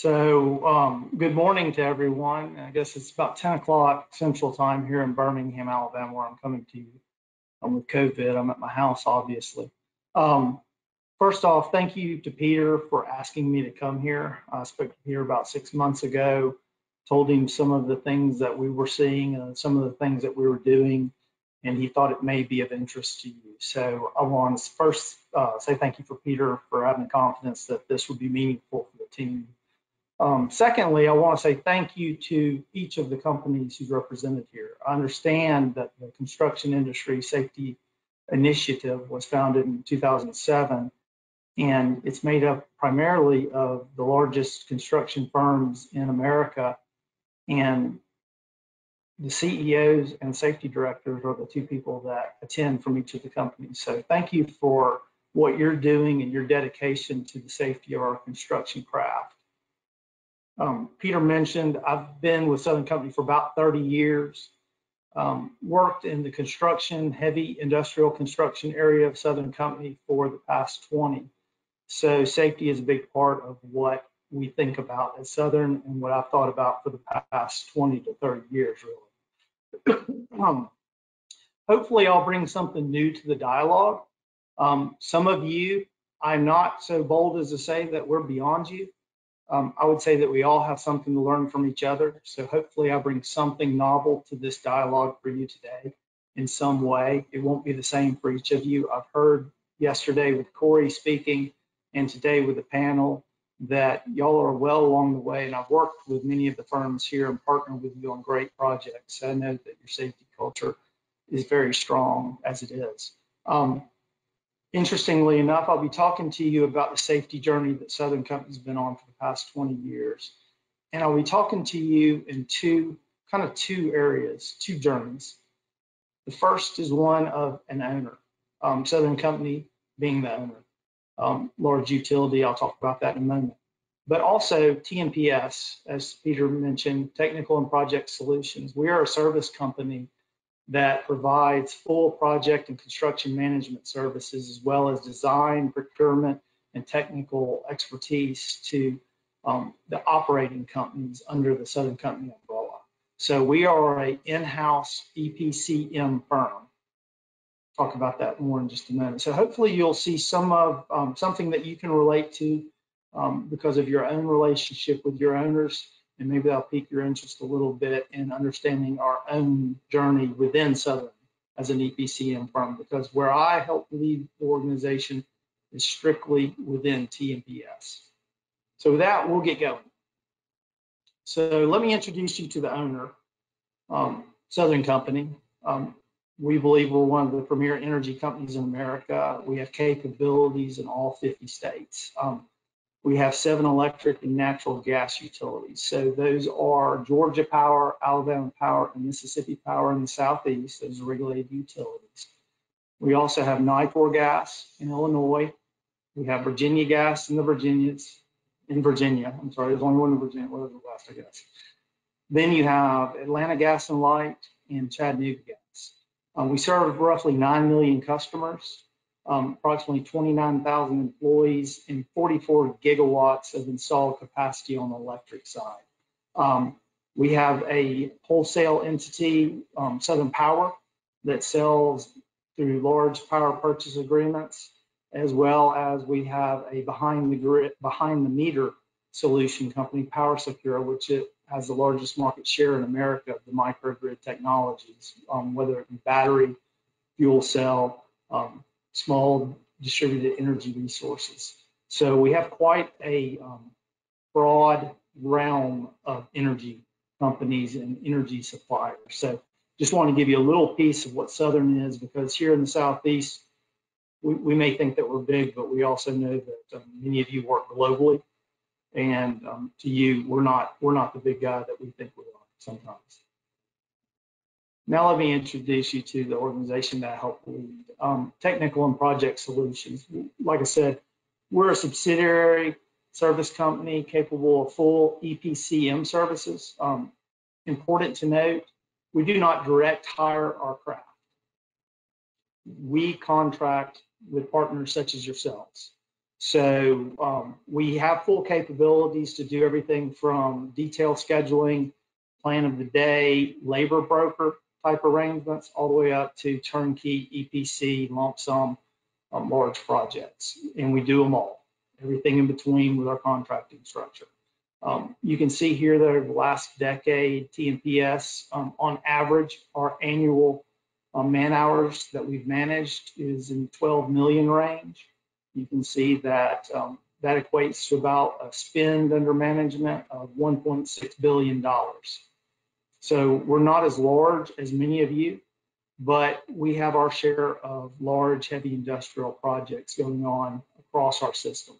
Good morning to everyone. I guess it's about 10 o'clock Central Time here in Birmingham, Alabama, where I'm coming to you. With COVID, I'm at my house, obviously. First off, thank you to Peter for asking me to come here. I spoke to Peter about 6 months ago, told him some of the things that we were seeing and some of the things that we were doing, and he thought it may be of interest to you. So I want to first say thank you for Peter for having the confidence that this would be meaningful for the team. Secondly, I want to say thank you to each of the companies who's represented here. I understand that the Construction Industry Safety Initiative was founded in 2007, and it's made up primarily of the largest construction firms in America, and the CEOs and safety directors are the two people that attend from each of the companies. So thank you for what you're doing and your dedication to the safety of our construction craft. Peter mentioned I've been with Southern Company for about 30 years, worked in the construction, heavy industrial construction area of Southern Company for the past 20. So safety is a big part of what we think about at Southern and what I've thought about for the past 20 to 30 years, really. Hopefully I'll bring something new to the dialogue. Some of you, I'm not so bold as to say that we're beyond you. I would say that we all have something to learn from each other. So hopefully I bring something novel to this dialogue for you today in some way. It won't be the same for each of you. I've heard yesterday with Corey speaking and today with the panel that y'all are well along the way, and I've worked with many of the firms here and partnered with you on great projects. I know that your safety culture is very strong as it is. Interestingly enough, I'll be talking to you about the safety journey that Southern Company's been on for the past 20 years. And I'll be talking to you in two areas, two journeys. The first is one of an owner, Southern Company being the owner, large utility, I'll talk about that in a moment. But also TPMS, as Peter mentioned, Technical and Project Solutions. We are a service company that provides full project and construction management services, as well as design, procurement, and technical expertise to the operating companies under the Southern Company umbrella. So we are an in-house EPCM firm. Talk about that more in just a minute. So hopefully you'll see some of something that you can relate to because of your own relationship with your owners. And maybe that'll pique your interest a little bit in understanding our own journey within Southern as an EPCM firm, because where I help lead the organization is strictly within TPMS. So with that, we'll get going. So let me introduce you to the owner, Southern Company. We believe we're one of the premier energy companies in America. We have capabilities in all 50 states. We have 7 electric and natural gas utilities. So those are Georgia Power, Alabama Power, and Mississippi Power in the Southeast. Those are regulated utilities. We also have Nicor Gas in Illinois. We have Virginia Gas in Virginia. I'm sorry, there's only one in Virginia. What was the last, I guess? Then you have Atlanta Gas and Light and Chattanooga Gas. We serve roughly 9 million customers. Approximately 29,000 employees and 44 gigawatts of installed capacity on the electric side. We have a wholesale entity, Southern Power, that sells through large power purchase agreements, as well as we have a behind the meter solution company, PowerSecure, which it has the largest market share in America of the microgrid technologies, whether it be battery, fuel cell, small distributed energy resources. So we have quite a broad realm of energy companies and energy suppliers. So just want to give you a little piece of what Southern is, because here in the Southeast, we may think that we're big, but we also know that many of you work globally, and to you, we're not the big guy that we think we are sometimes. Now let me introduce you to the organization that I help lead, Technical and Project Solutions. Like I said, we're a subsidiary service company capable of full EPCM services. Important to note, we do not direct hire our craft. We contract with partners such as yourselves. So we have full capabilities to do everything from detailed scheduling, plan of the day, labor broker type arrangements, all the way up to turnkey EPC, lump sum, large projects. And we do them all, everything in between with our contracting structure. You can see here that over the last decade, TPMS, on average, our annual man hours that we've managed is in 12 million range. You can see that that equates to about a spend under management of $1.6 billion. So we're not as large as many of you, but we have our share of large, heavy industrial projects going on across our system.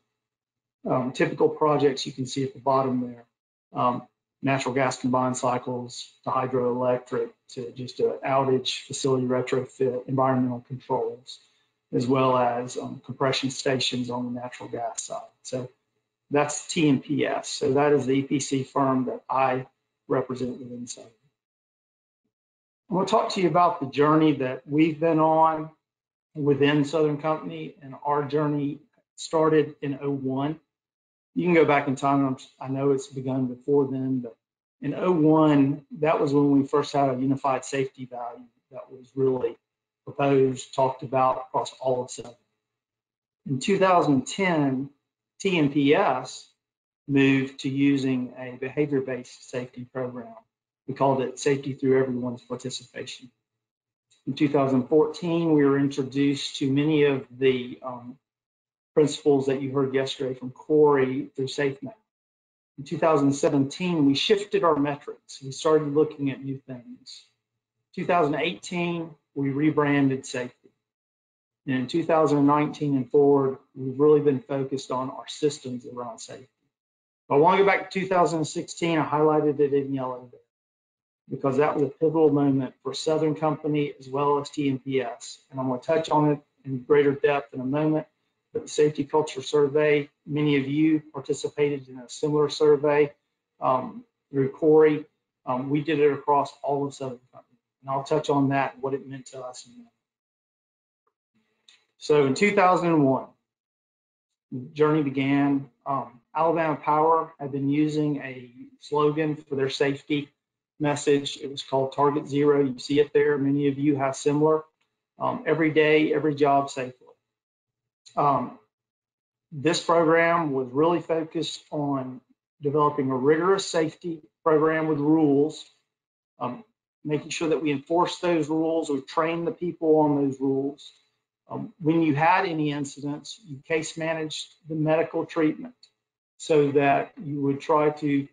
Typical projects you can see at the bottom there, natural gas combined cycles to hydroelectric to just an outage, facility retrofit, environmental controls, as well as compression stations on the natural gas side. So that's TPMS. So that is the EPC firm that I represent within Southern. I'm going to talk to you about the journey that we've been on within Southern Company, and our journey started in 01. You can go back in time, I know it's begun before then, but in 01, that was when we first had a unified safety value that was really proposed, talked about across all of Southern. In 2010, TPMS moved to using a behavior-based safety program. We called it Safety Through Everyone's Participation. In 2014, we were introduced to many of the principles that you heard yesterday from Corey through SafeMap. In 2017, we shifted our metrics. We started looking at new things. 2018, we rebranded safety. And in 2019 and forward, we've really been focused on our systems around safety. But I want to go back to 2016. I highlighted it in yellow there because that was a pivotal moment for Southern Company as well as TPMS. And I'm going to touch on it in greater depth in a moment. But the Safety Culture Survey, many of you participated in a similar survey through Corey. We did it across all of Southern Company. And I'll touch on that, what it meant to us. So in 2001, the journey began. Alabama Power had been using a slogan for their safety message. It was called Target Zero. You see it there. Many of you have similar. Every day, every job safely. This program was really focused on developing a rigorous safety program with rules, making sure that we enforce those rules or train the people on those rules. When you had any incidents, you case managed the medical treatment so that you would try to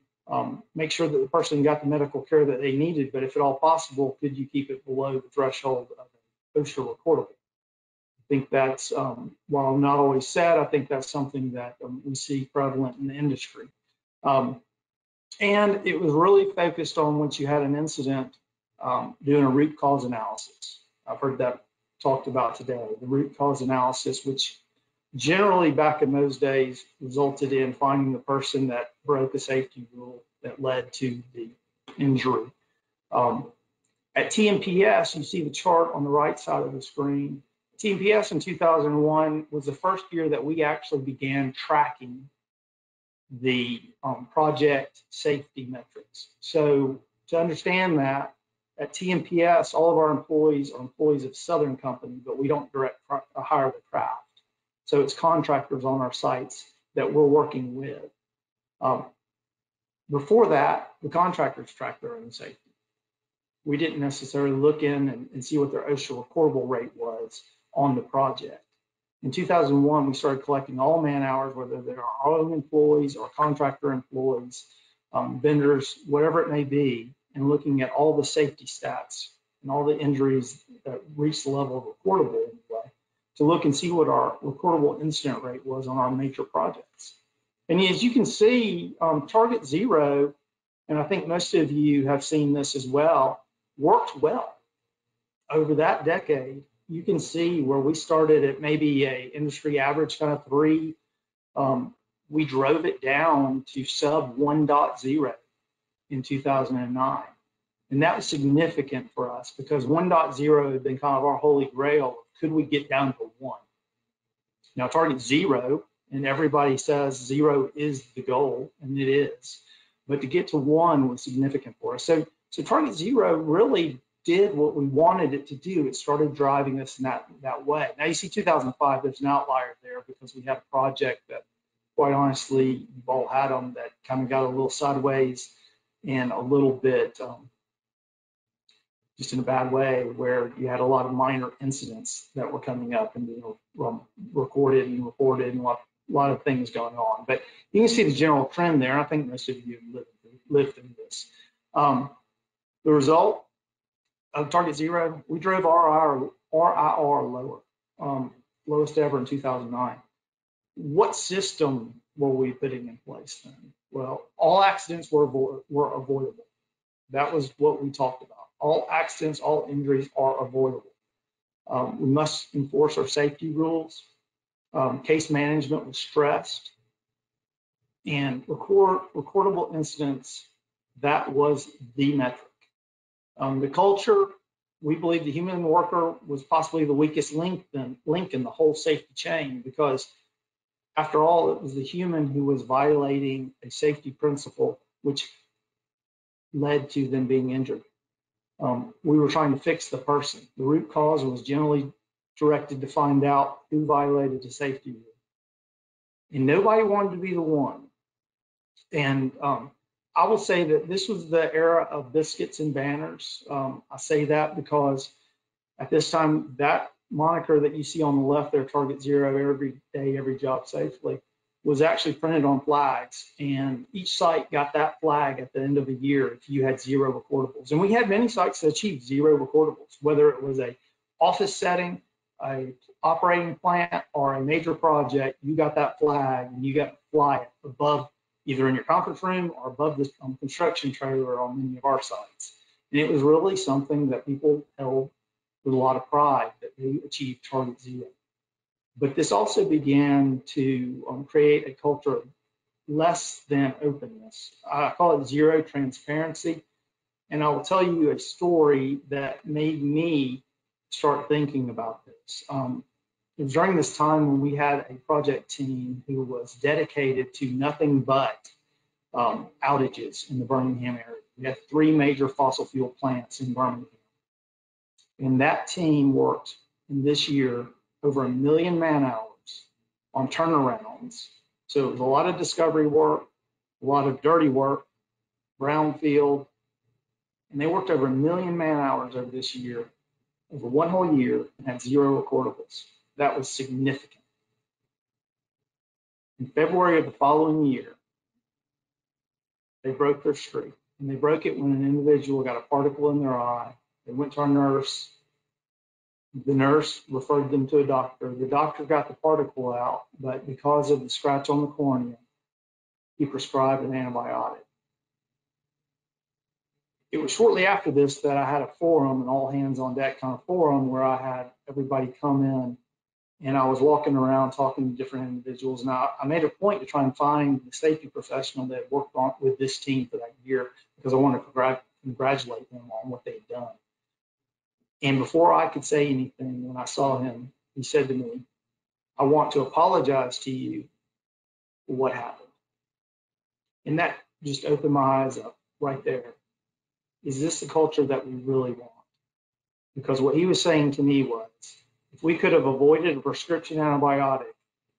make sure that the person got the medical care that they needed, but if at all possible, could you keep it below the threshold of OSHA reportable? I think that's, while not always said, I think that's something that we see prevalent in the industry. And it was really focused on, once you had an incident, doing a root cause analysis. I've heard that talked about today, the root cause analysis, which generally back in those days resulted in finding the person that broke a safety rule that led to the injury. At TPMS, you see the chart on the right side of the screen. TPMS in 2001 was the first year that we actually began tracking the project safety metrics. So to understand that, at TPMS, all of our employees are employees of Southern Company, but we don't direct hire the craft. So it's contractors on our sites that we're working with. Before that, the contractors tracked their own safety. We didn't necessarily look in and see what their OSHA recordable rate was on the project. In 2001, we started collecting all man hours, whether they're our own employees or contractor employees, vendors, whatever it may be, and looking at all the safety stats and all the injuries that reach the level of recordable anyway, to look and see what our recordable incident rate was on our major projects. And as you can see, Target Zero, and I think most of you have seen this as well, worked well. Over that decade, you can see where we started at maybe a industry average kind of 3. We drove it down to sub 1.0 in 2009. And that was significant for us because 1.0 had been kind of our holy grail. Could we get down to 1? Now, Target Zero and everybody says 0 is the goal, and it is. But to get to 1 was significant for us. So target 0 really did what we wanted it to do. It started driving us in that way. Now you see 2005, there's an outlier there because we had a project that, quite honestly, you've all had them, that kind of got a little sideways and a little bit just in a bad way, where you had a lot of minor incidents that were coming up and being recorded and reported, and a lot of things going on. But you can see the general trend there. I think most of you have lived through this. The result of target 0, we drove RIR lower, lowest ever in 2009. What system were we putting in place then? Well, all accidents were avoidable. That was what we talked about. All accidents, all injuries are avoidable. We must enforce our safety rules. Case management was stressed. And recordable incidents, that was the metric. The culture, we believe the human worker was possibly the weakest link in the whole safety chain, because after all, it was the human who was violating a safety principle, which led to them being injured. We were trying to fix the person. The root cause was generally directed to find out who violated the safety rule. And nobody wanted to be the one. And I will say that this was the era of biscuits and banners. I say that because at this time, that moniker that you see on the left there, target 0, every day, every job safely, was actually printed on flags. And each site got that flag at the end of the year if you had 0 recordables. And we had many sites that achieved 0 recordables, whether it was a office setting, a operating plant, or a major project. You got that flag and you got to fly it above, either in your conference room or above the construction trailer on many of our sites. And it was really something that people held with a lot of pride that they achieved target 0. But this also began to create a culture of less than openness. I call it 0 transparency. And I will tell you a story that made me start thinking about this. It was during this time when we had a project team who was dedicated to nothing but outages in the Birmingham area. We had 3 major fossil fuel plants in Birmingham. And that team worked in this year over 1 million man hours on turnarounds. So it was a lot of discovery work, a lot of dirty work, brownfield, and they worked over 1 million man hours over this year, over 1 whole year, and had 0 recordables. That was significant. In February of the following year, they broke their streak, and they broke it when an individual got a particle in their eye. They went to our nurse. The nurse referred them to a doctor. The doctor got the particle out, but because of the scratch on the cornea, he prescribed an antibiotic. It was shortly after this that I had a forum, an all hands on deck kind of forum, where I had everybody come in, and I was walking around talking to different individuals. And I made a point to try and find the safety professional that worked with this team for that year, because I wanted to congratulate them on what they'd done. And before I could say anything, when I saw him, he said to me, "I want to apologize to you for what happened." And that just opened my eyes up right there. Is this the culture that we really want? Because what he was saying to me was, if we could have avoided a prescription antibiotic,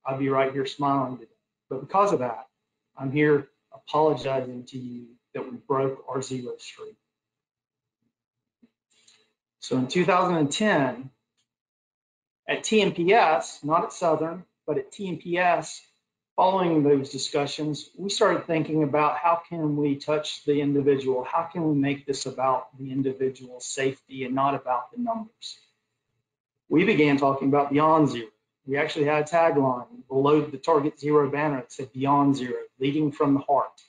I'd be right here smiling today. But because of that, I'm here apologizing to you that we broke our 0 streak. So in 2010, at TMPS, not at Southern, but at TMPS, following those discussions, we started thinking about how can we touch the individual? How can we make this about the individual's safety and not about the numbers? We began talking about beyond 0. We actually had a tagline below the target 0 banner that said beyond 0, leading from the heart.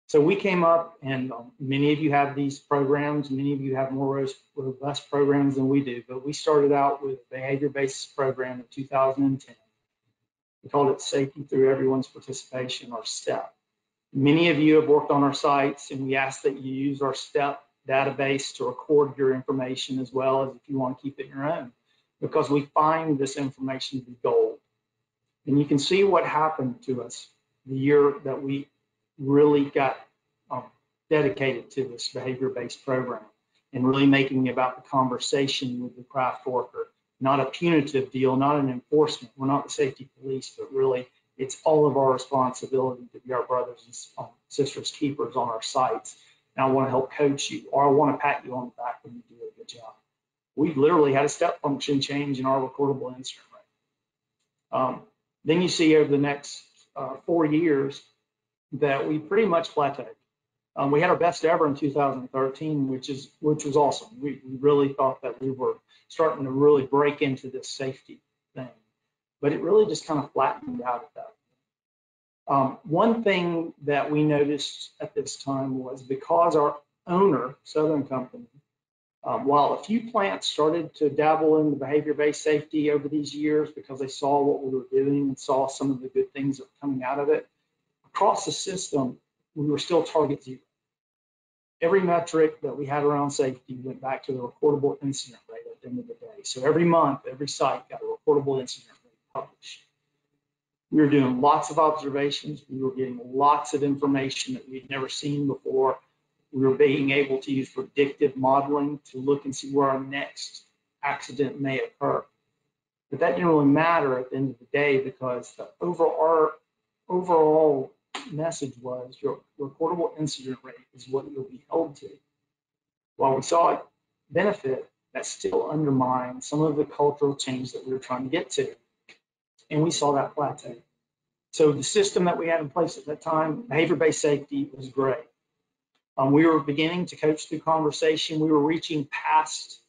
So we came up, and many of you have these programs, many of you have more robust programs than we do, but we started out with a behavior-based program in 2010. We called it Safety Through Everyone's Participation, or STEP. Many of you have worked on our sites, and we ask that you use our STEP database to record your information, as well as if you want to keep it your own, because we find this information to be gold. And you can see what happened to us the year that we really got dedicated to this behavior-based program and really making it about the conversation with the craft worker, not a punitive deal, not an enforcement. We're not the safety police, but really it's all of our responsibility to be our brothers and sisters keepers on our sites. And I want to help coach you, or I want to pat you on the back when you do a good job. We've literally had a step function change in our recordable incident rate. Then you see over the next 4 years that we pretty much plateaued. We had our best ever in 2013, which was awesome. We really thought that we were starting to really break into this safety thing, but it really just kind of flattened out at that. One thing that we noticed at this time was because our owner, Southern Company, while a few plants started to dabble in the behavior-based safety over these years because they saw what we were doing and saw some of the good things that were coming out of it, across the system, we were still target zero. Every metric that we had around safety went back to the recordable incident rate at the end of the day. So every month, every site got a recordable incident rate published. We were doing lots of observations. We were getting lots of information that we'd never seen before. We were being able to use predictive modeling to look and see where our next accident may occur. But that didn't really matter at the end of the day because the overall message was your recordable incident rate is what you'll be held to. While we saw it benefit, that still undermined some of the cultural change that we were trying to get to. And we saw that plateau. So the system that we had in place at that time, behavior-based safety, was great. We were beginning to coach through conversation. We were reaching past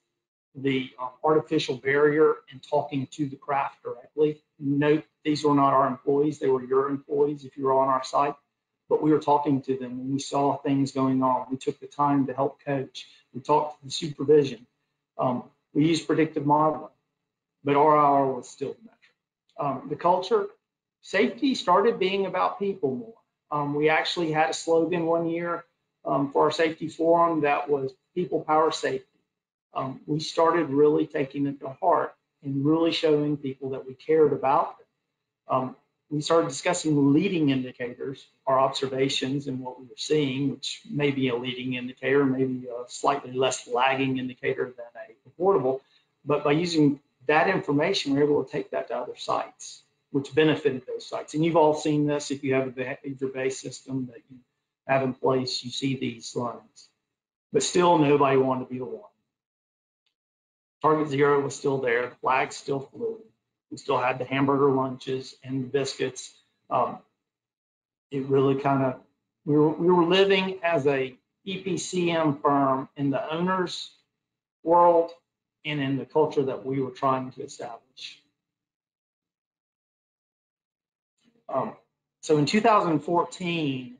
the artificial barrier and talking to the craft directly. Note, these were not our employees, they were your employees if you were on our site, but we were talking to them and we saw things going on. We took the time to help coach. We talked to the supervision. We used predictive modeling, but RIR was still the metric. The culture, safety started being about people more. We actually had a slogan one year for our safety forum that was people power safety. We started really taking it to heart and really showing people that we cared about them. We started discussing leading indicators, our observations and what we were seeing, which may be a leading indicator, maybe a slightly less lagging indicator than a reportable. But by using that information, we're able to take that to other sites, which benefited those sites. And you've all seen this. If you have a behavior-based system that you have in place, you see these lines. But still, nobody wanted to be the one. Target zero was still there. The flag still flew. We still had the hamburger lunches and the biscuits. It really kind of, we were living as a EPCM firm in the owner's world and in the culture that we were trying to establish. So in 2014,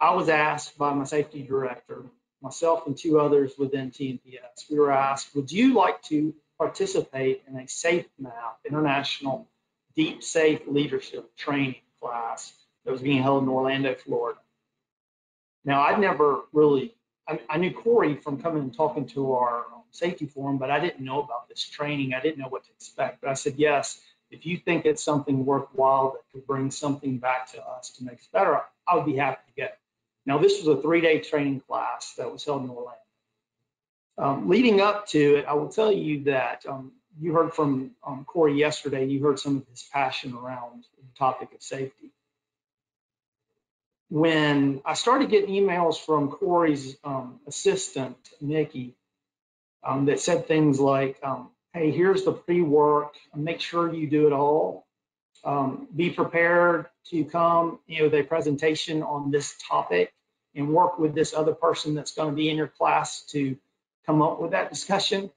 I was asked by my safety director, myself and two others within TPMS, we were asked, would you like to participate in a SafeMap International Deep Safe Leadership Training class that was being held in Orlando, Florida? Now, I'd never really, I knew Corey from coming and talking to our safety forum, but I didn't know about this training. I didn't know what to expect, but I said, yes, if you think it's something worthwhile that could bring something back to us to make us better, I would be happy to get. Now, this was a 3-day training class that was held in Orlando. Leading up to it, I will tell you that you heard from Corey yesterday, and you heard some of his passion around the topic of safety. When I started getting emails from Corey's assistant, Nikki, that said things like, hey, here's the pre-work, make sure you do it all. Be prepared to come, with a presentation on this topic and work with this other person that's going to be in your class to come up with that discussion.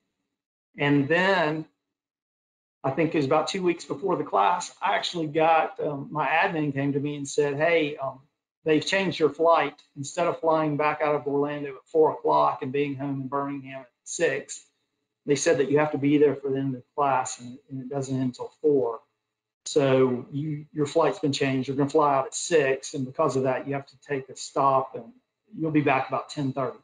And then I think it was about 2 weeks before the class, I actually got, my admin came to me and said, hey, they've changed your flight. Instead of flying back out of Orlando at 4 o'clock and being home in Birmingham at 6, they said that you have to be there for the end of the class, and it doesn't end until 4. So your flight's been changed. You're going to fly out at 6, and because of that, you have to take a stop, and you'll be back about 10:30.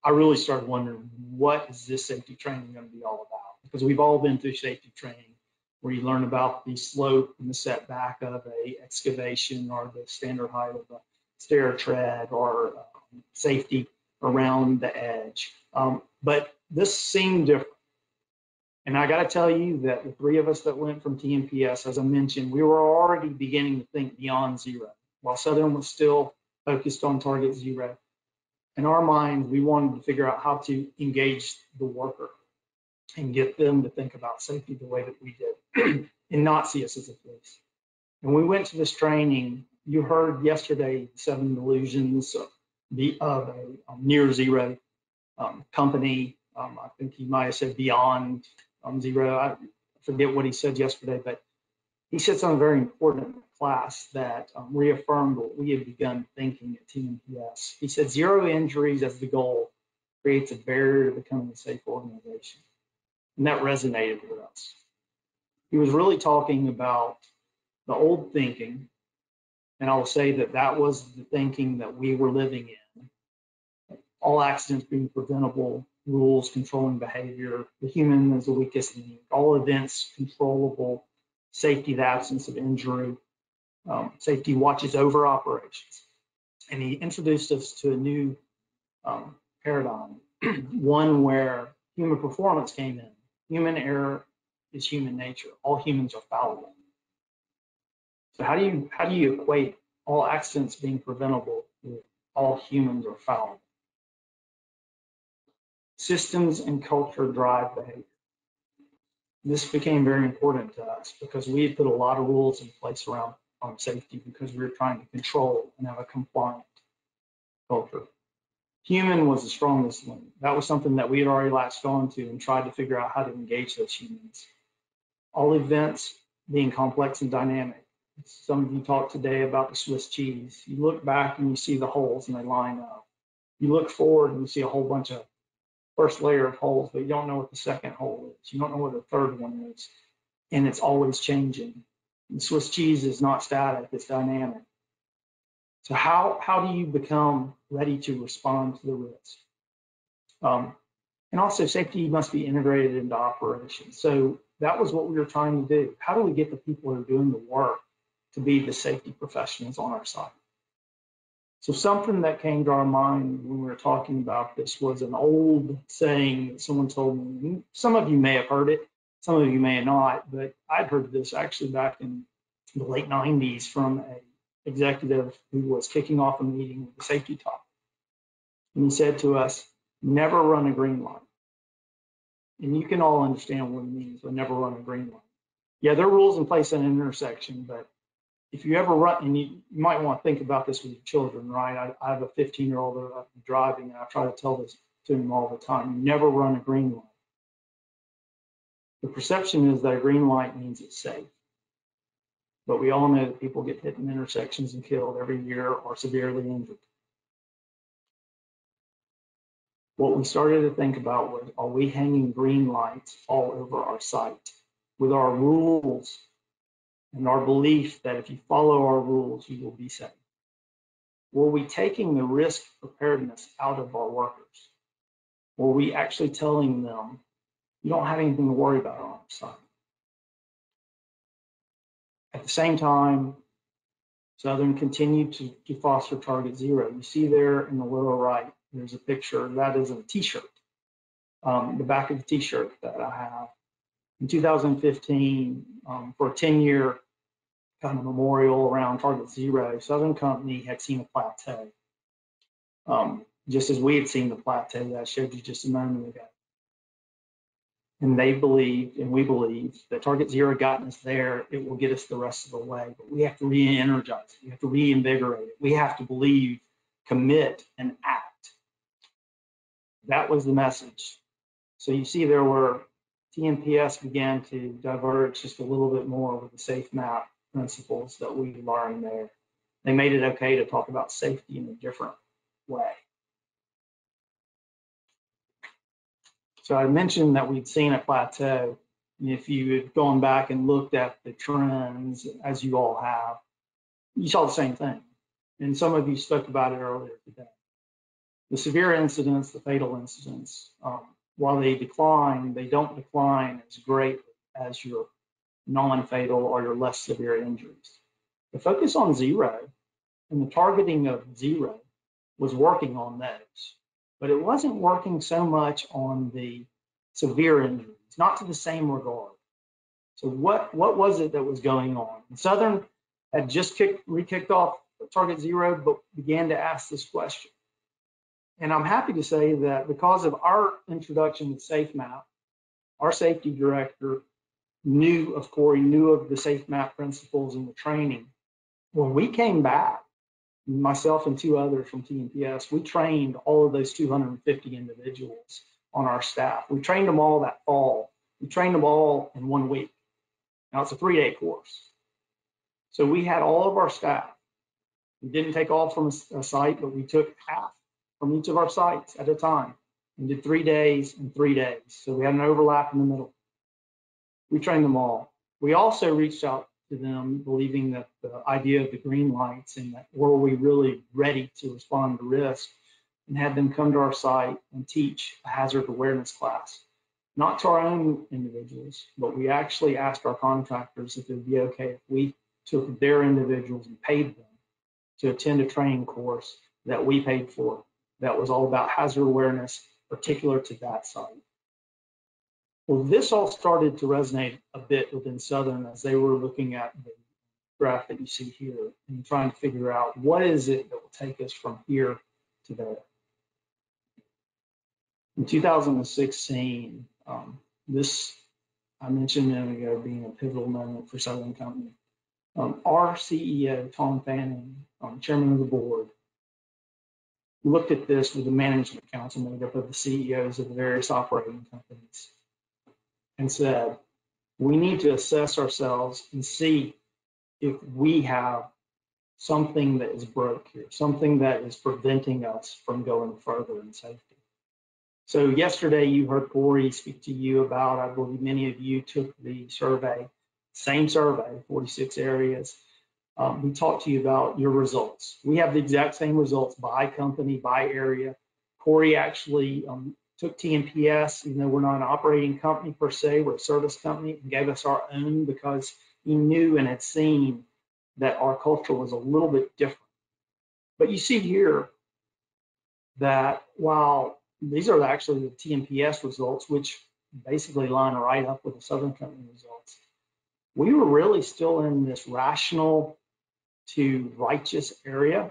I really started wondering, what is this safety training going to be all about? Because we've all been through safety training. where you learn about the slope and the setback of a excavation or the standard height of a stair tread or safety around the edge. But this seemed different. And I got to tell you that the three of us that went from TPMS, as I mentioned, we were already beginning to think beyond zero. While Southern was still focused on target zero, in our mind, we wanted to figure out how to engage the worker and get them to think about safety the way that we did and not see us as a police. And we went to this training. You heard yesterday 7 delusions of a near zero company. I think he might have said beyond zero. I forget what he said yesterday, but he said something very important in the class that reaffirmed what we had begun thinking at TPMS. He said 0 injuries as the goal creates a barrier to becoming a safe organization. And that resonated with us. He was really talking about the old thinking, and I'll say that that was the thinking that we were living in. All accidents being preventable, rules controlling behavior, the human is the weakest link, all events controllable, safety, the absence of injury, safety watches over operations. And he introduced us to a new paradigm, one where human performance came in. Human error is human nature. All humans are fallible. So how do you equate all accidents being preventable with all humans are fallible? Systems and culture drive behavior. This became very important to us because we had put a lot of rules in place around safety because we were trying to control and have a compliant culture. Human was the strongest link. That was something that we had already latched on to and tried to figure out how to engage those humans. All events being complex and dynamic. Some of you talked today about the Swiss cheese. You look back and you see the holes and they line up. You look forward and you see a whole bunch of first layer of holes, but you don't know what the second hole is. You don't know what the third one is. And it's always changing. And Swiss cheese is not static, it's dynamic. So how do you become ready to respond to the risk? And also safety must be integrated into operations. So that was what we were trying to do. How do we get the people who are doing the work to be the safety professionals on our side? So something that came to our mind when we were talking about this was an old saying that someone told me. Some of you may have heard it, some of you may have not, but I'd heard this actually back in the late 90s from an executive who was kicking off a meeting with the safety topic. And he said to us, never run a green light. And you can all understand what it means, but never run a green light. Yeah, there are rules in place at an intersection, but if you ever run, and you might want to think about this with your children, right? I have a 15-year-old driving, and I try to tell this to him all the time. Never run a green light. The perception is that a green light means it's safe. But we all know that people get hit in intersections and killed every year or severely injured. What we started to think about was, are we hanging green lights all over our site with our rules and our belief that if you follow our rules, you will be safe? Were we taking the risk preparedness out of our workers? Were we actually telling them, you don't have anything to worry about on our site? At the same time, Southern continued to foster target zero. You see there in the lower right, there's a picture, that is a t-shirt, the back of the t-shirt that I have. In 2015, for a 10-year kind of memorial around target zero, Southern Company had seen a plateau, just as we had seen the plateau that I showed you just a moment ago. And they believed, and we believe, that target zero gotten us there, it will get us the rest of the way. But we have to re-energize it. We have to reinvigorate it. We have to believe, commit, and act. That was the message. So you see there where TPMS began to diverge just a little bit more with the safe map principles that we learned there. They made it okay to talk about safety in a different way. So I mentioned that we'd seen a plateau. And if you had gone back and looked at the trends, as you all have, you saw the same thing. And some of you spoke about it earlier today. The severe incidents, the fatal incidents, while they decline, they don't decline as greatly as your non-fatal or your less severe injuries. The focus on zero and the targeting of zero was working on those, but it wasn't working so much on the severe injuries, not to the same regard. So what was it that was going on? And Southern had just re-kicked off Target Zero, but began to ask this question. And I'm happy to say that because of our introduction with SafeMap, our safety director knew of Corey, knew of the SafeMap principles and the training. When we came back, myself and two others from TPMS, we trained all of those 250 individuals on our staff. We trained them all that fall. We trained them all in 1 week. Now it's a 3-day course. So we had all of our staff. We didn't take all from a site, but we took half from each of our sites at a time and did 3 days and 3 days. So we had an overlap in the middle. We trained them all. We also reached out to them believing that the idea of the green lights and that were we really ready to respond to risk, and had them come to our site and teach a hazard awareness class. Not to our own individuals, but we actually asked our contractors if it would be okay if we took their individuals and paid them to attend a training course that we paid for that was all about hazard awareness particular to that site. Well, this all started to resonate a bit within Southern as they were looking at the graph that you see here and trying to figure out what is it that will take us from here to there. In 2016, this, I mentioned a minute ago, being a pivotal moment for Southern Company. Our CEO, Tom Fanning, chairman of the board, looked at this with a management council made up of the CEOs of the various operating companies and said, we need to assess ourselves and see if we have something that is broke here, something that is preventing us from going further in safety. So yesterday you heard Corey speak to you about, I believe many of you took the survey, same survey, 46 areas. We talked to you about your results. We have the exact same results by company, by area. Corey actually took TPMS, even though we're not an operating company per se, we're a service company, and gave us our own because he knew and had seen that our culture was a little bit different. But you see here that while these are actually the TPMS results, which basically line right up with the Southern Company results, we were really still in this rational to righteous area.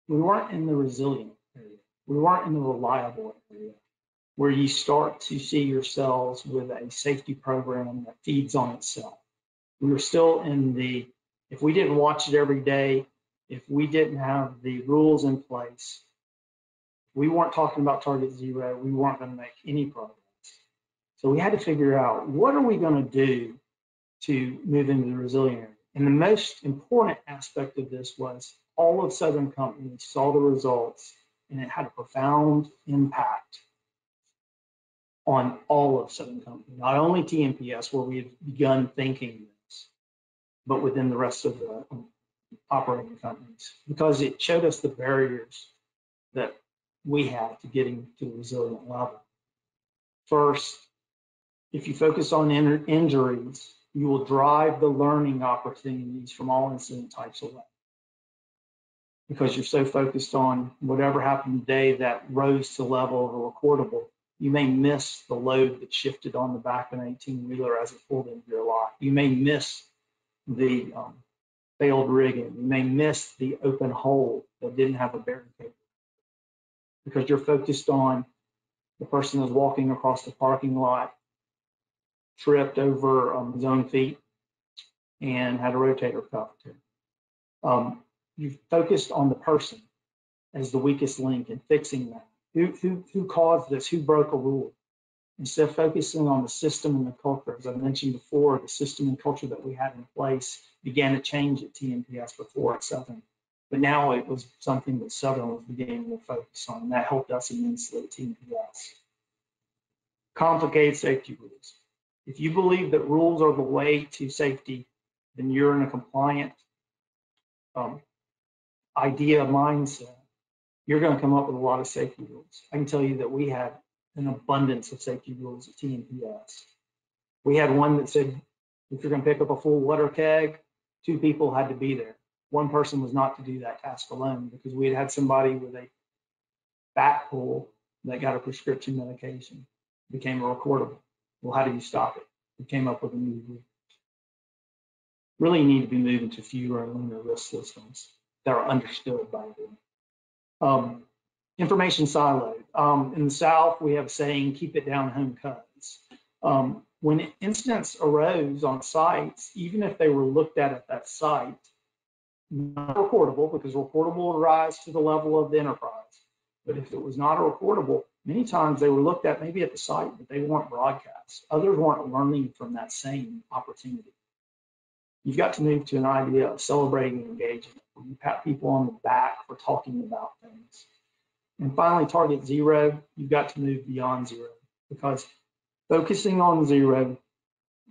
We weren't in the resilient area. We weren't in the reliable area where you start to see yourselves with a safety program that feeds on itself. We were still in the, if we didn't watch it every day, if we didn't have the rules in place, we weren't talking about Target Zero, we weren't going to make any progress. So we had to figure out, what are we going to do to move into the resilient area? And the most important aspect of this was all of Southern Company saw the results, and it had a profound impact on all of Southern Company, not only TPMS, where we had begun thinking this, but within the rest of the operating companies, because it showed us the barriers that we had to getting to the resilient level. First, if you focus on injuries, you will drive the learning opportunities from all incident types away, because you're so focused on whatever happened today that rose to the level of a recordable. You may miss the load that shifted on the back of an 18-wheeler as it pulled into your lock. You may miss the failed rigging. You may miss the open hole that didn't have a barricade, because you're focused on the person that's walking across the parking lot, tripped over his own feet, and had a rotator cuff too. You focused on the person as the weakest link in fixing that. Who caused this? Who broke a rule? Instead of focusing on the system and the culture, as I mentioned before, the system and culture that we had in place began to change at TPMS before at Southern. But now it was something that Southern was beginning to focus on, and that helped us immensely at TPMS. Complicated safety rules. If you believe that rules are the way to safety, then you're in a compliant mindset. You're going to come up with a lot of safety rules. I can tell you that we had an abundance of safety rules at TPMS. We had one that said If you're going to pick up a full water keg, 2 people had to be there. One person was not to do that task alone because we had somebody with a back pull that got a prescription medication, became a reportable. Well, how do you stop it? We came up with a new rule. Really need to be moving to fewer and leaner risk systems that are understood by them. Information siloed. In the South, we have a saying, keep it down home cuts. When incidents arose on sites, even if they were looked at that site, not reportable, because reportable would rise to the level of the enterprise. But if it was not a reportable, many times they were looked at maybe at the site, but they weren't broadcast. Others weren't learning from that same opportunity. You've got to move to an idea of celebrating engagement, where you pat people on the back for talking about things. And finally, target zero, you've got to move beyond zero, because focusing on zero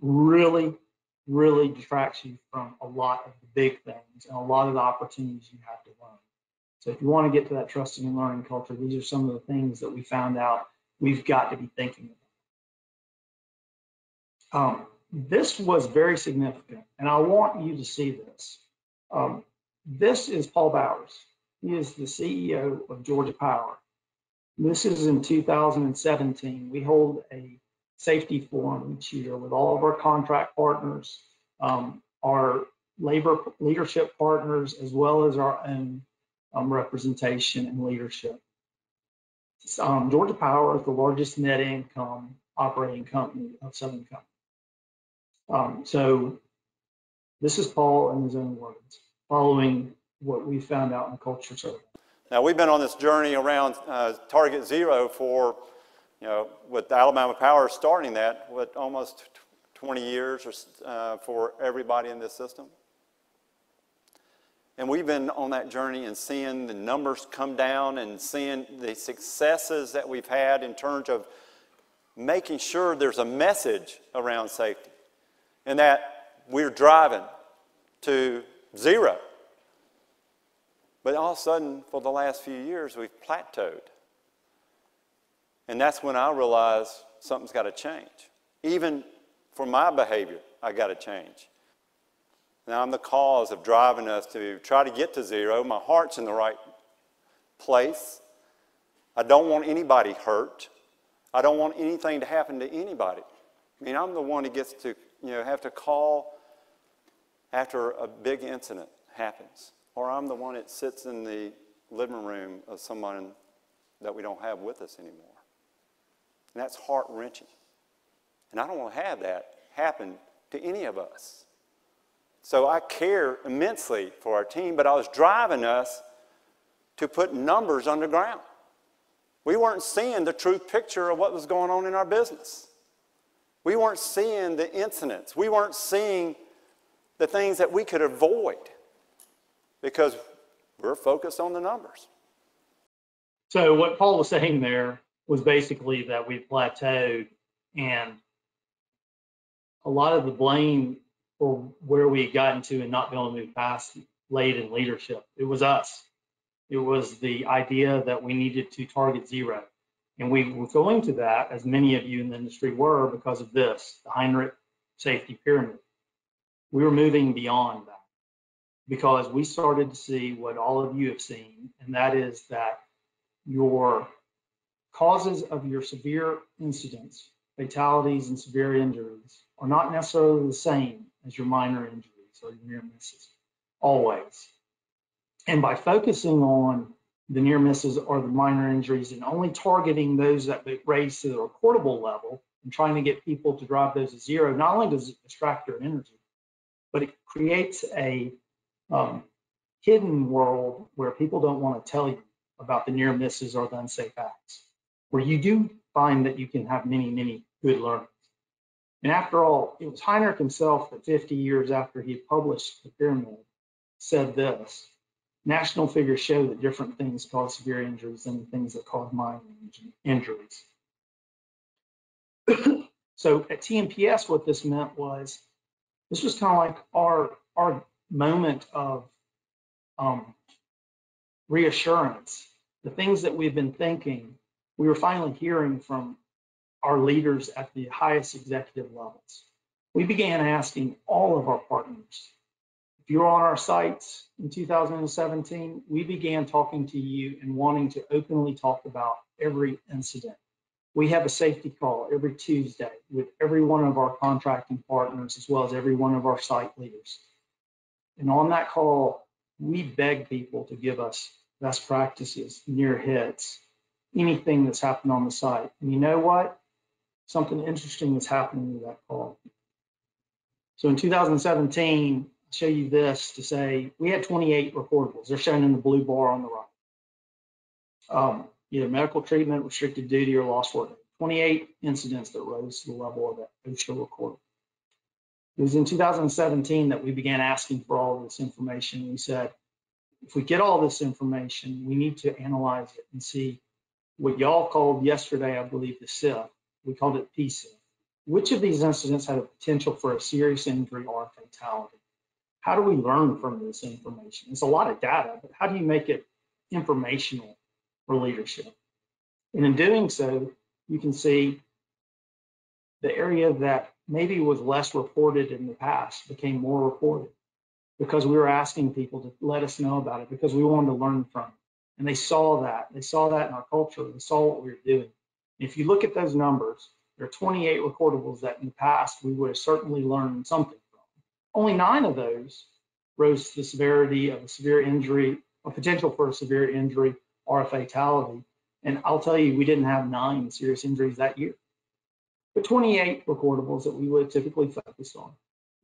really detracts you from a lot of the big things and a lot of the opportunities you have to learn. So if you want to get to that trusting and learning culture, these are some of the things that we found out we've got to be thinking about. This was very significant, and I want you to see this. This is Paul Bowers. He is the CEO of Georgia Power. This is in 2017. We hold a safety forum each year with all of our contract partners, our labor leadership partners, as well as our own representation and leadership. Georgia Power is the largest net income operating company of Southern Company. So this is Paul in his own words, following what we found out in the culture survey. Now, we've been on this journey around Target Zero for, with Alabama Power starting that, with almost 20 years for everybody in this system. And we've been on that journey and seeing the numbers come down and seeing the successes that we've had in terms of making sure there's a message around safety and that we're driving to zero. But all of a sudden, for the last few years, we've plateaued. And that's when I realized something's got to change. Even for my behavior, I got to change. Now, I'm the cause of driving us to try to get to zero. My heart's in the right place. I don't want anybody hurt. I don't want anything to happen to anybody. I mean, I'm the one who gets to, have to call after a big incident happens. Or I'm the one that sits in the living room of someone that we don't have with us anymore. And that's heart-wrenching. And I don't want to have that happen to any of us. So I care immensely for our team, but I was driving us to put numbers on the ground. We weren't seeing the true picture of what was going on in our business. We weren't seeing the incidents. We weren't seeing the things that we could avoid because we're focused on the numbers. So what Paul was saying there was basically that we plateaued, and a lot of the blame for where we had gotten to and not being able to move past laid in leadership. It was us. It was the idea that we needed to target zero. And we were going to that, as many of you in the industry were, because of this, the Heinrich safety pyramid. We were moving beyond that because we started to see what all of you have seen, and that is that your causes of your severe incidents, fatalities and severe injuries, are not necessarily the same as your minor injuries or your near misses, always. And by focusing on the near misses or the minor injuries and only targeting those that raise to the recordable level and trying to get people to drive those to zero, not only does it distract your energy, but it creates a hidden world where people don't want to tell you about the near misses or the unsafe acts, where you do find that you can have many good learnings. And after all, it was Heinrich himself that 50 years after he had published the pyramid said this: national figures show that different things cause severe injuries than the things that cause minor injuries. So at TPMS, what this meant was, this was kind of like our moment of reassurance. The things that we've been thinking, we were finally hearing from our leaders at the highest executive levels. we began asking all of our partners. If you're on our sites in 2017, we began talking to you and wanting to openly talk about every incident. We have a safety call every Tuesday with every one of our contracting partners, as well as every one of our site leaders. And on that call, we beg people to give us best practices, near hits, anything that's happened on the site. And you know what? Something interesting is happening with that call. So in 2017, I'll show you this to say we had 28 reportables. They're shown in the blue bar on the right. Either medical treatment, restricted duty, or lost work. 28 incidents that rose to the level of that OSHA record. It was in 2017 that we began asking for all of this information. We said, if we get all this information, we need to analyze it and see what y'all called yesterday, I believe, the SIF. We called it PSIF. Which of these incidents had a potential for a serious injury or a fatality? How do we learn from this information? It's a lot of data, but how do you make it informational for leadership? And in doing so, you can see the area that maybe was less reported in the past became more reported because we were asking people to let us know about it because we wanted to learn from it. And they saw that. They saw that in our culture. They saw what we were doing. And if you look at those numbers, there are 28 recordables that in the past we would have certainly learned something from. Only 9 of those rose to the severity of a severe injury, or potential for a severe injury or a fatality. And I'll tell you, we didn't have 9 serious injuries that year. But 28 recordables that we would have typically focused on.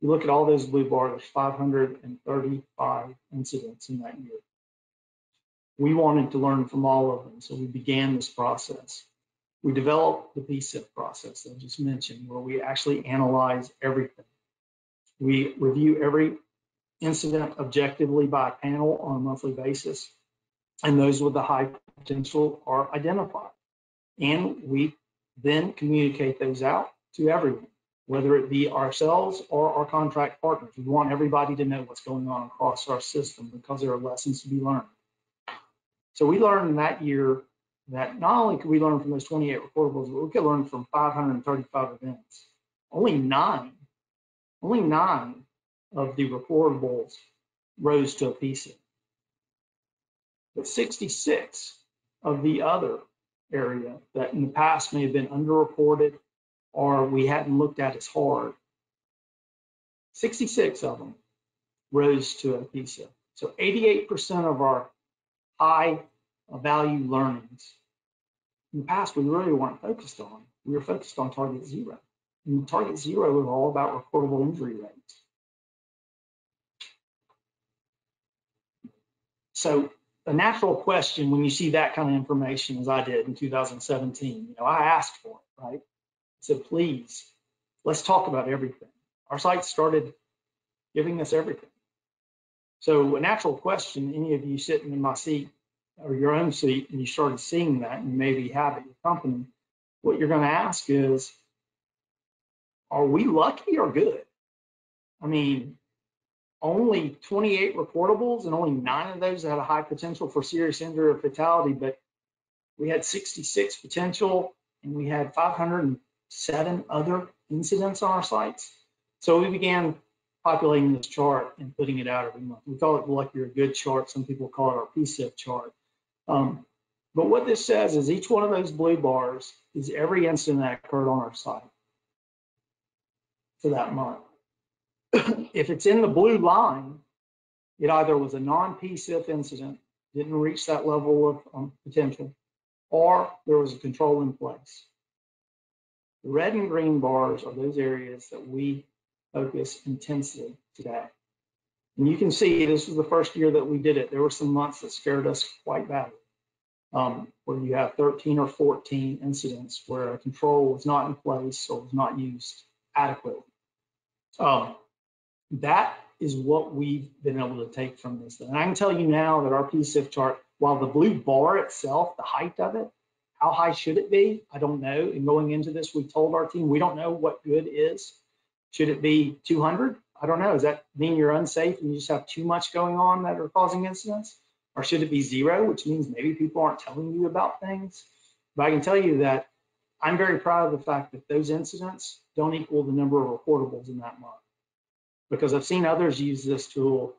You look at all those blue bars, there's 535 incidents in that year. We wanted to learn from all of them, so we began this process. We developed the PSIF process that I just mentioned, where we actually analyze everything. We review every incident objectively by a panel on a monthly basis, and those with the high potential are identified. And we then communicate those out to everyone, whether it be ourselves or our contract partners. We want everybody to know what's going on across our system because there are lessons to be learned. So we learned that year that not only could we learn from those 28 recordables, but we could learn from 535 events. Only nine of the recordables rose to a PSIF. But 66 of the other area that in the past may have been underreported or we hadn't looked at as hard, 66 of them rose to a PSIF. So 88% of our high value learnings in the past we really weren't focused on. We were focused on target 0. And target 0 was all about reportable injury rates. So a natural question when you see that kind of information, as I did in 2017, I asked for it, right? I said, please, let's talk about everything. Our site started giving us everything. So a natural question, any of you sitting in my seat or your own seat, and you started seeing that, and maybe have at your company, what you're going to ask is, are we lucky or good? I mean, only 28 reportables and only 9 of those had a high potential for serious injury or fatality, but we had 66 potential and we had 507 other incidents on our sites. So we began populating this chart and putting it out every month. We call it the Lucky or Good chart. Some people call it our PSIF chart. But what this says is each one of those blue bars is every incident that occurred on our site for that month. If it's in the blue line, it either was a non-PSIF incident, didn't reach that level of potential, or there was a control in place. The red and green bars are those areas that we focus intensely today. And you can see this was the first year that we did it. There were some months that scared us quite badly, where you have 13 or 14 incidents where a control was not in place or was not used adequately. That is what we've been able to take from this. And I can tell you now that our PSIF chart, while the blue bar itself, the height of it, how high should it be? I don't know. And going into this, we told our team, we don't know what good is. Should it be 200? I don't know. Does that mean you're unsafe and you just have too much going on that are causing incidents? Or should it be 0, which means maybe people aren't telling you about things? But I can tell you that I'm very proud of the fact that those incidents don't equal the number of reportables in that month, because I've seen others use this tool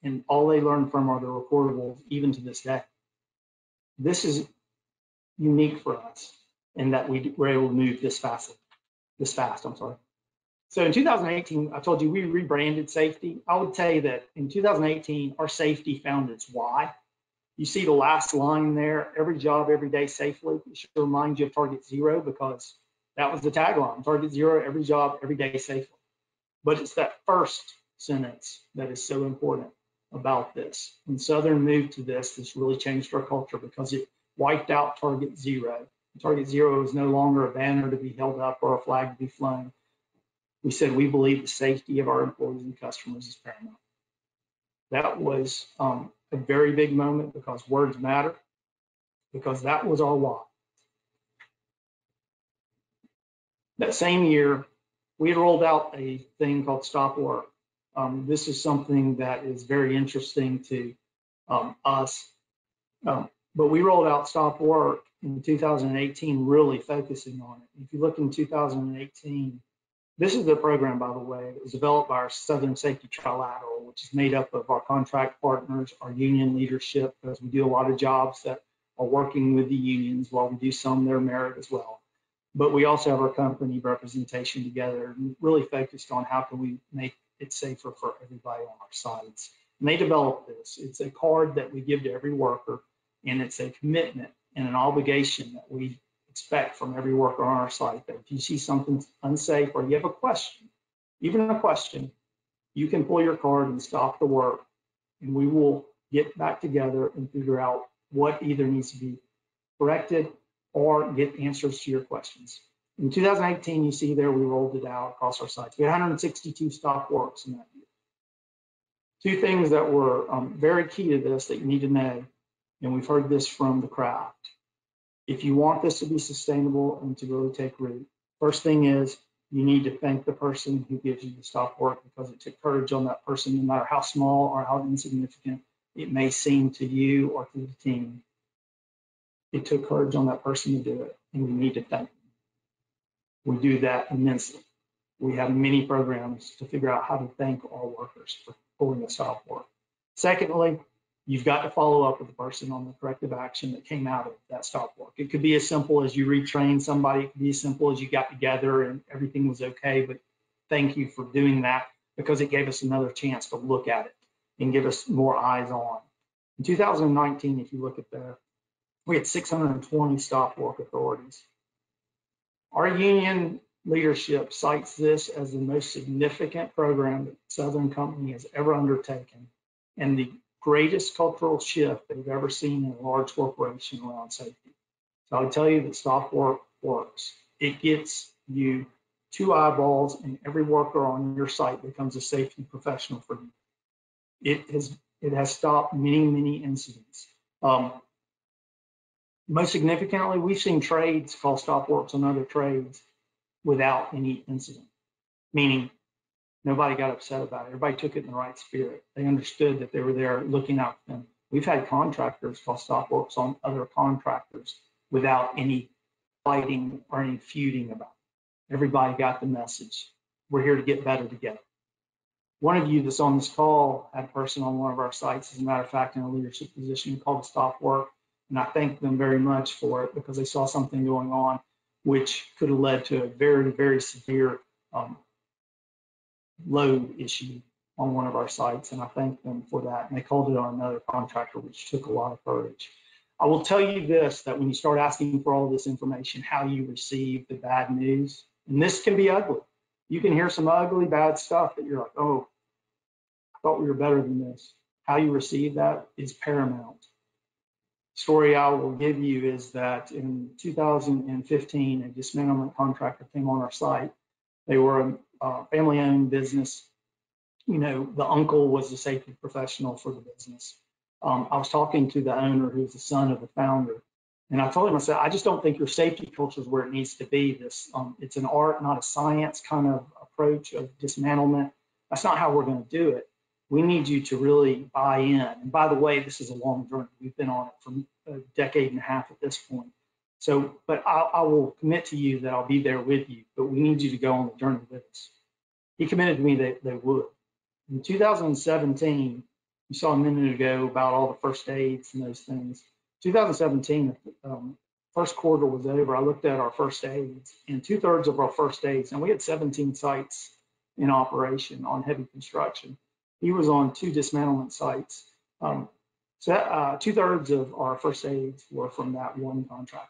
and all they learn from are the reportables even to this day. This is unique for us in that we were able to move this fast. So in 2018, I told you we rebranded safety. I would say that in 2018, our safety found its why. You see the last line there, every job, every day safely. It should remind you of Target Zero, because that was the tagline, Target Zero, every job, every day safely. But it's that first sentence that is so important about this. When Southern moved to this really changed our culture, because it wiped out Target Zero. Target Zero is no longer a banner to be held up or a flag to be flown. We said we believe the safety of our employees and customers is paramount. That was a very big moment, because words matter, because that was our why. That same year, we had rolled out a thing called Stop Work. This is something that is very interesting to us, but we rolled out Stop Work in 2018, really focusing on it. If you look in 2018, this is the program, by the way, that was developed by our Southern Safety Trilateral, which is made up of our contract partners, our union leadership, because we do a lot of jobs that are working with the unions, while we do some that are merit as well. But we also have our company representation together, and really focused on how can we make it safer for everybody on our sites. And they developed this. It's a card that we give to every worker, and it's a commitment and an obligation that we expect from every worker on our site, that if you see something unsafe or you have a question, even a question, you can pull your card and stop the work, and we will get back together and figure out what either needs to be corrected or get answers to your questions. In 2018, you see there, we rolled it out across our sites. We had 162 stop works in that year. Two things that were very key to this that you need to know, and we've heard this from the craft. If you want this to be sustainable and to really take root, first thing is you need to thank the person who gives you the stop work, because it took courage on that person, no matter how small or how insignificant it may seem to you or to the team. It took courage on that person to do it, and we need to thank them. We do that immensely. We have many programs to figure out how to thank our workers for pulling the stop work. Secondly, you've got to follow up with the person on the corrective action that came out of that stop work. It could be as simple as you retrained somebody. It could be as simple as you got together and everything was okay, but thank you for doing that, because it gave us another chance to look at it and give us more eyes on. In 2019, if you look at that, we had 620 stop work authorities. Our union leadership cites this as the most significant program that Southern Company has ever undertaken, and the greatest cultural shift they've ever seen in a large corporation around safety. So I would tell you that stop work works. It gets you 2 eyeballs, and every worker on your site becomes a safety professional for you. It has stopped many incidents. Most significantly, we've seen trades call stop works on other trades without any incident, meaning nobody got upset about it. Everybody took it in the right spirit. They understood that they were there looking out for them. We've had contractors call stop works on other contractors without any fighting or any feuding about it. Everybody got the message. We're here to get better together. One of you that's on this call had a person on one of our sites, as a matter of fact, in a leadership position called stop work. And I thank them very much for it, because they saw something going on which could have led to a very severe load issue on one of our sites. And I thank them for that. And they called it on another contractor, which took a lot of courage. I will tell you this, that when you start asking for all this information, how you receive the bad news, and this can be ugly. You can hear some ugly, bad stuff that you're like, oh, I thought we were better than this. How you receive that is paramount. Story I will give you is that in 2015, a dismantlement contractor came on our site. They were a family-owned business. You know, the uncle was the safety professional for the business. I was talking to the owner, who's the son of the founder, and I told him, I said, I just don't think your safety culture is where it needs to be. It's an art, not a science kind of approach of dismantlement. That's not how we're going to do it. We need you to really buy in. And by the way, this is a long journey. We've been on it for a decade and a half at this point. So, but I will commit to you that I'll be there with you, but we need you to go on the journey with us. He committed to me that they would. In 2017, you saw a minute ago about all the first aids and those things. 2017, first quarter was over. I looked at our first aids, and 2/3 of our first aids, and we had 17 sites in operation on heavy construction. He was on 2 dismantlement sites. So 2/3 of our first aids were from that one contractor.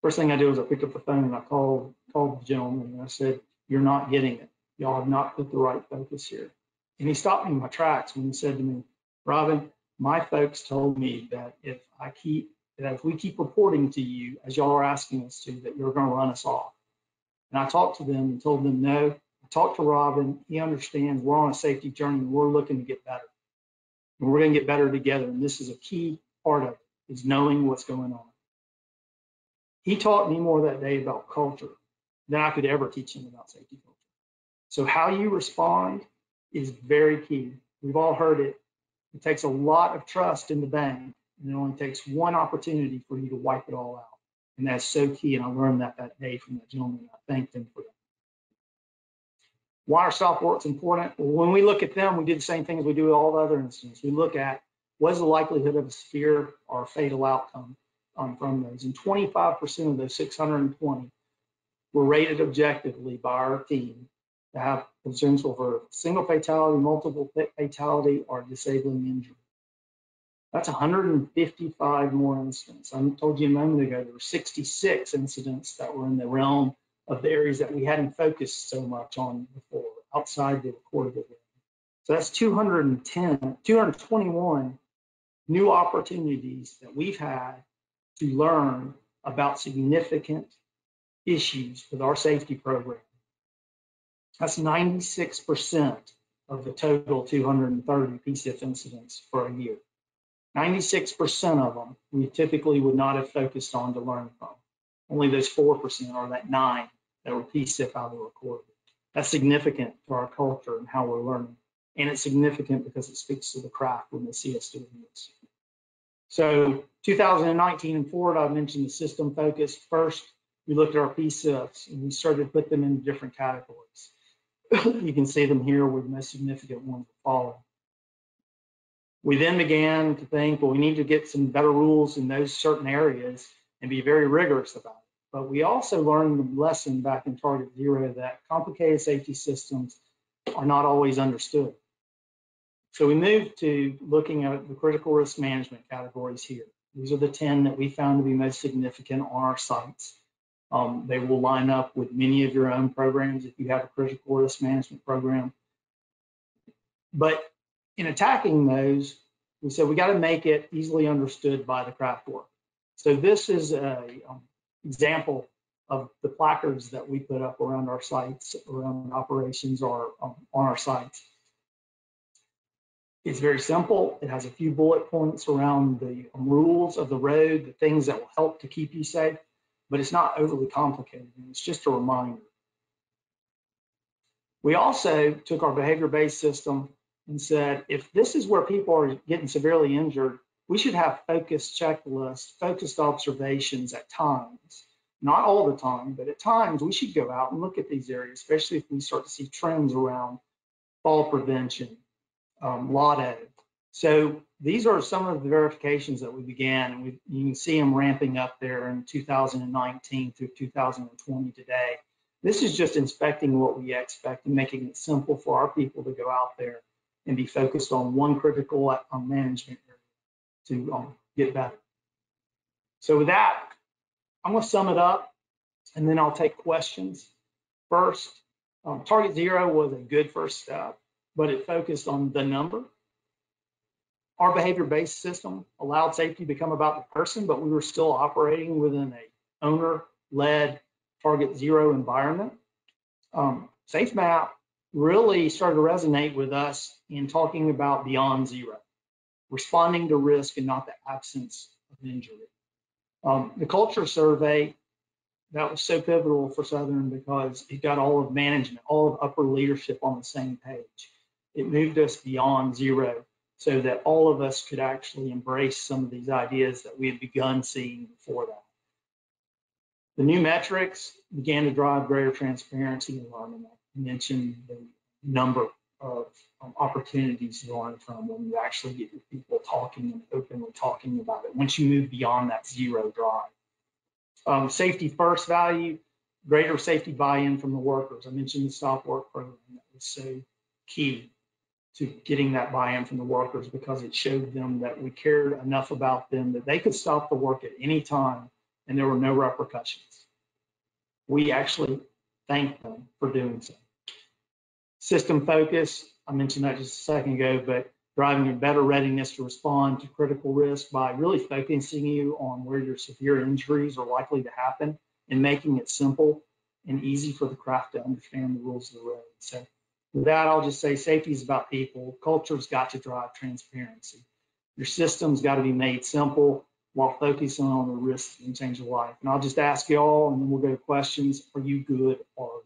First thing I did was I picked up the phone and I called the gentleman and I said, "You're not getting it. Y'all have not put the right focus here." And he stopped me in my tracks when he said to me, "Robin, my folks told me that if we keep reporting to you as y'all are asking us to, that you're going to run us off." And I talked to them and told them, "No." I talked to Robin. He understands we're on a safety journey. We're looking to get better. And we're going to get better together. And this is a key part of it, is knowing what's going on. He taught me more that day about culture than I could ever teach him about safety culture. So how you respond is very key. We've all heard it. It takes a lot of trust in the bank, and it only takes one opportunity for you to wipe it all out. And that's so key, and I learned that day from that gentleman. I thanked him for that. Why are stop works important? Well, when we look at them, we do the same thing as we do with all the other incidents. We look at what is the likelihood of a severe or fatal outcome from those. And 25% of those 620 were rated objectively by our team to have potential for single fatality, multiple fatality, or disabling injury. That's 155 more incidents. I told you a moment ago, there were 66 incidents that were in the realm of the areas that we hadn't focused so much on before, outside the recordable. So that's 221 new opportunities that we've had to learn about significant issues with our safety program. That's 96% of the total 230 PCIF incidents for a year. 96% of them we typically would not have focused on to learn from. Only those 4%, or that 9, that were PCIF out of the recordable. That's significant to our culture and how we're learning. And it's significant because it speaks to the craft when they see us doing this. So 2019 and forward, I mentioned the system focus. First, we looked at our PCIFs and we started to put them into different categories. You can see them here with the most significant ones following. We then began to think, well, we need to get some better rules in those certain areas and be very rigorous about it. But we also learned the lesson back in Target Zero that complicated safety systems are not always understood. So we moved to looking at the critical risk management categories here. These are the 10 that we found to be most significant on our sites. They will line up with many of your own programs if you have a critical risk management program. But in attacking those, we said we got to make it easily understood by the craft worker. So this is an example of the placards that we put up around our sites, around operations, or on our sites. It's very simple. It has a few bullet points around the rules of the road, the things that will help to keep you safe, but it's not overly complicated. It's just a reminder. We also took our behavior-based system and said, if this is where people are getting severely injured, we should have focused checklists, focused observations at times. Not all the time, but at times we should go out and look at these areas, especially if we start to see trends around fall prevention, lotto. So these are some of the verifications that we began, and you can see them ramping up there in 2019 through 2020 today. This is just inspecting what we expect and making it simple for our people to go out there and be focused on one critical management area to get better. So with that, I'm going to sum it up, and then I'll take questions. First, Target Zero was a good first step, but it focused on the number. Our behavior-based system allowed safety to become about the person, but we were still operating within a owner-led Target Zero environment. SafeMap really started to resonate with us in talking about beyond zero, responding to risk and not the absence of injury. The culture survey, that was so pivotal for Southern because it got all of management, all of upper leadership on the same page. It moved us beyond zero so that all of us could actually embrace some of these ideas that we had begun seeing before that. The new metrics began to drive greater transparency and learning. I mentioned the number of opportunities to learn from when you actually get your people talking and openly talking about it, once you move beyond that zero drive. Safety first value, greater safety buy-in from the workers. I mentioned the stop work program. That was so key to getting that buy-in from the workers, because it showed them that we cared enough about them that they could stop the work at any time and there were no repercussions. We actually thanked them for doing so. System focus, I mentioned that just a second ago, but driving a better readiness to respond to critical risk by really focusing you on where your severe injuries are likely to happen and making it simple and easy for the craft to understand the rules of the road. So with that, I'll just say safety is about people. Culture's got to drive transparency. Your system's got to be made simple while focusing on the risks and change of life. And I'll just ask y'all, and then we'll go to questions. Are you good or